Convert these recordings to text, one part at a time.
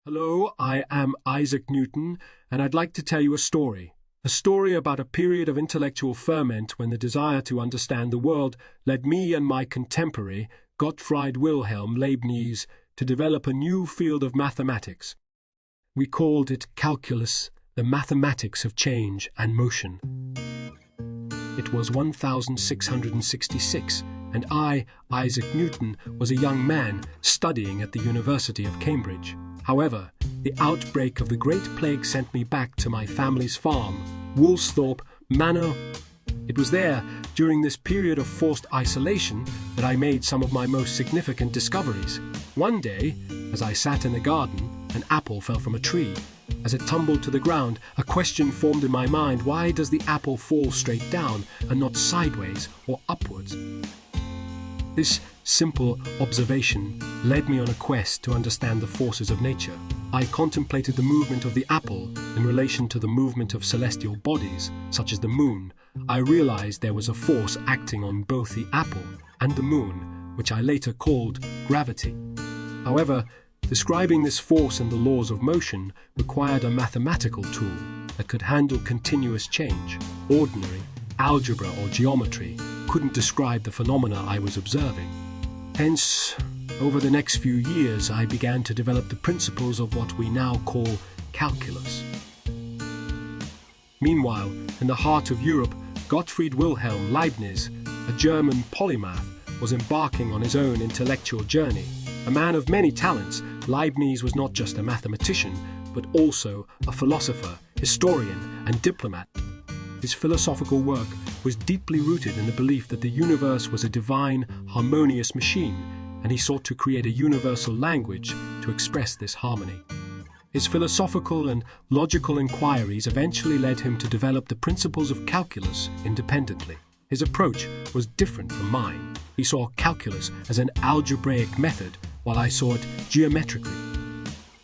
Hello, I am Isaac Newton, and I'd like to tell you a story about a period of intellectual ferment when the desire to understand the world led me and my contemporary, Gottfried Wilhelm Leibniz, to develop a new field of mathematics. We called it calculus, the mathematics of change and motion. It was 1666, and I, Isaac Newton, was a young man studying at the University of Cambridge. However, the outbreak of the Great Plague sent me back to my family's farm, Woolsthorpe Manor. It was there, during this period of forced isolation, that I made some of my most significant discoveries. One day, as I sat in the garden, an apple fell from a tree. As it tumbled to the ground, a question formed in my mind: why does the apple fall straight down and not sideways or upwards? This simple observation led me on a quest to understand the forces of nature. I contemplated the movement of the apple in relation to the movement of celestial bodies, such as the moon. I realized there was a force acting on both the apple and the moon, which I later called gravity. However, describing this force and the laws of motion required a mathematical tool that could handle continuous change. Ordinary algebra or geometry couldn't describe the phenomena I was observing. Hence, over the next few years, I began to develop the principles of what we now call calculus. Meanwhile, in the heart of Europe, Gottfried Wilhelm Leibniz, a German polymath, was embarking on his own intellectual journey. A man of many talents, Leibniz was not just a mathematician, but also a philosopher, historian, and diplomat. His philosophical work was deeply rooted in the belief that the universe was a divine, harmonious machine, and he sought to create a universal language to express this harmony. His philosophical and logical inquiries eventually led him to develop the principles of calculus independently. His approach was different from mine. He saw calculus as an algebraic method, while I saw it geometrically.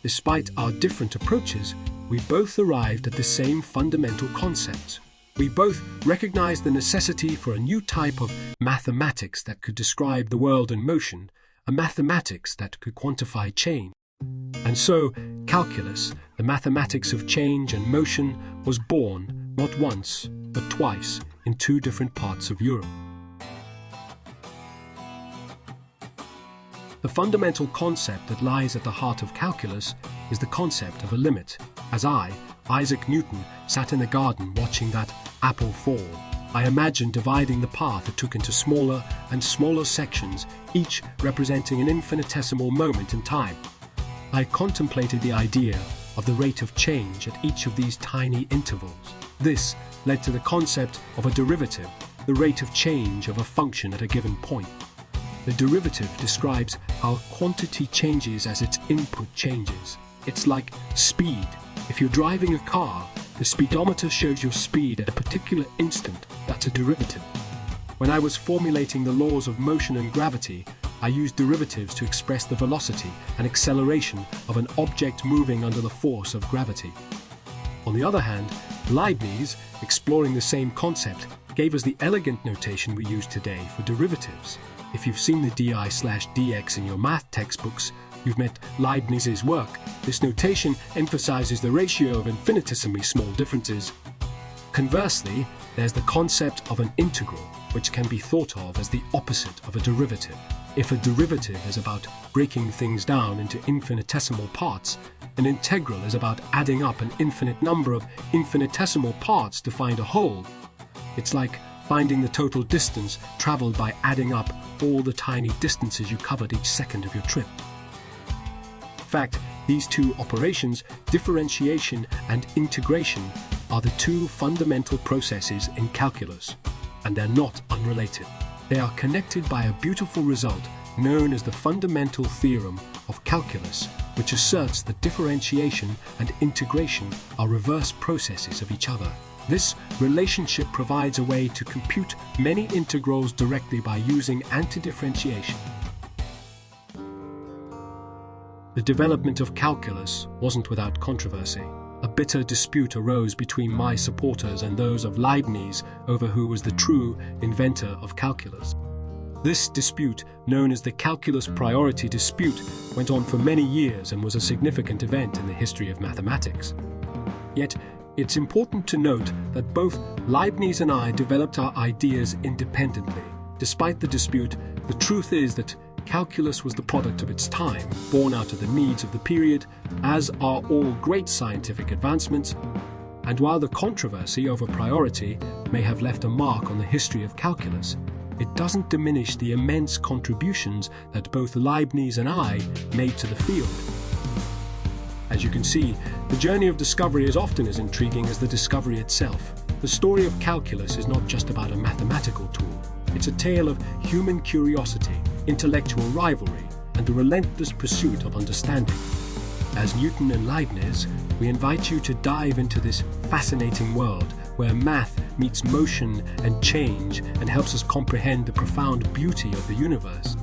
Despite our different approaches, we both arrived at the same fundamental concepts. We both recognized the necessity for a new type of mathematics that could describe the world in motion, a mathematics that could quantify change. And so, calculus, the mathematics of change and motion, was born not once, but twice, in two different parts of Europe. The fundamental concept that lies at the heart of calculus is the concept of a limit. As I, Isaac Newton, sat in the garden watching that apple fall, I imagined dividing the path it took into smaller and smaller sections, each representing an infinitesimal moment in time. I contemplated the idea of the rate of change at each of these tiny intervals. This led to the concept of a derivative, the rate of change of a function at a given point. The derivative describes how quantity changes as its input changes. It's like speed. If you're driving a car, the speedometer shows your speed at a particular instant. That's a derivative. When I was formulating the laws of motion and gravity, I used derivatives to express the velocity and acceleration of an object moving under the force of gravity. On the other hand, Leibniz, exploring the same concept, gave us the elegant notation we use today for derivatives. If you've seen the di/dx in your math textbooks, you've met Leibniz's work. This notation emphasizes the ratio of infinitesimally small differences. Conversely, there's the concept of an integral, which can be thought of as the opposite of a derivative. If a derivative is about breaking things down into infinitesimal parts, an integral is about adding up an infinite number of infinitesimal parts to find a whole. It's like finding the total distance traveled by adding up all the tiny distances you covered each second of your trip. In fact, these two operations, differentiation and integration, are the two fundamental processes in calculus, and they're not unrelated. They are connected by a beautiful result known as the fundamental theorem of calculus, which asserts that differentiation and integration are reverse processes of each other. This relationship provides a way to compute many integrals directly by using antidifferentiation. The development of calculus wasn't without controversy. A bitter dispute arose between my supporters and those of Leibniz over who was the true inventor of calculus. This dispute, known as the calculus priority dispute, went on for many years and was a significant event in the history of mathematics. Yet, it's important to note that both Leibniz and I developed our ideas independently. Despite the dispute, the truth is that calculus was the product of its time, born out of the needs of the period, as are all great scientific advancements. And while the controversy over priority may have left a mark on the history of calculus, it doesn't diminish the immense contributions that both Leibniz and I made to the field. As you can see, the journey of discovery is often as intriguing as the discovery itself. The story of calculus is not just about a mathematical tool. It's a tale of human curiosity, intellectual rivalry, and the relentless pursuit of understanding. As Newton and Leibniz, we invite you to dive into this fascinating world where math meets motion and change and helps us comprehend the profound beauty of the universe.